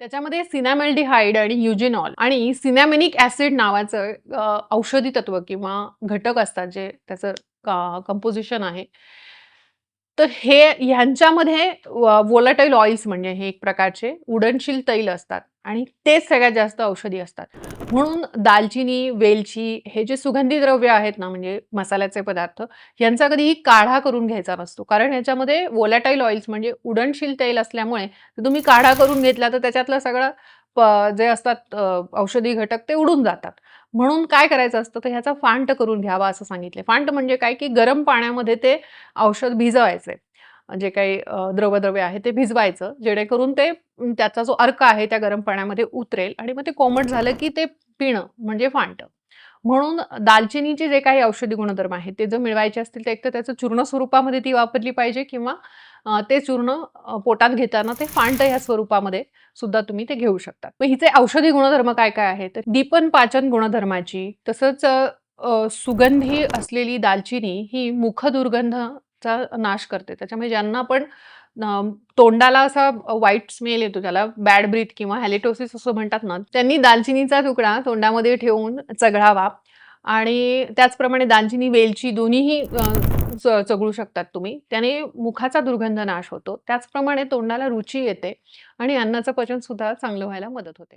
त्याच्यामध्ये सिनॅमॅल्डिहाइड आणि युजेनॉल आणि सिनॅमेनिक ॲसिड नावाचं औषधी तत्व किंवा घटक असतात जे त्याचं कंपोझिशन आहे. तर हे ह्यांच्यामध्ये व्होलाटाईल ऑइल्स म्हणजे हे एक प्रकारचे उडनशील तैल असतात आणि तेच सगळ्यात जास्त औषधी असतात. म्हणून दालचिनी, वेलची हे जे सुगंधी द्रव्य आहेत ना, म्हणजे मसाल्याचे पदार्थ, यांचा कधीही काढा करून घ्यायचा नसतो. कारण ह्याच्यामध्ये व्होलाटाईल ऑइल्स म्हणजे उडनशील तेल असल्यामुळे तुम्ही काढा करून घेतला तर त्याच्यातलं सगळं जे असतात औषधी घटक ते उडून जातात. म्हणून काय करायचं असतं तर ह्याचा फांट करून घ्यावा असं सांगितलंय. फांट म्हणजे काय, की गरम पाण्यामध्ये ते औषध भिजवायचे. जे काही द्रवद्रव्य आहे ते भिजवायचं जेणेकरून ते त्याचा जो अर्क आहे त्या गरम पाण्यामध्ये उतरेल आणि मग ते कोमट झालं की ते पिणं म्हणजे फांट. म्हणून दालचिनीचे जे काही औषधी गुणधर्म आहेत ते जर मिळवायचे असतील तर एकतर त्याचं चूर्ण स्वरूपामध्ये ती वापरली पाहिजे किंवा ते चूर्ण पोटात घेताना ते फांट या स्वरूपामध्ये सुद्धा तुम्ही ते घेऊ शकता. मग हिचे औषधी गुणधर्म काय-काय आहेत? तर दीपन पाचन गुणधर्माची तसंच सुगंधी असलेली दालचिनी ही मुख दुर्गंधाचा नाश करते. त्याच्यामुळे ज्यांना पण तोंडाला असा वाईट स्मेल येतो त्याला बॅड ब्रीथ किंवा हॅलिटोसिस असं म्हणतात ना, त्यांनी दालचिनीचा तुकडा तोंडामध्ये ठेवून चघळावा आणि त्याचप्रमाणे दालचिनी, वेलची दोन्हीही चघळू शकतात तुम्ही. त्याने मुखाचा दुर्गंध नाश होतो. त्याचप्रमाणे तोंडाला रुची येते आणि अन्नाचं पचन सुद्धा चांगलं व्हायला मदत होते.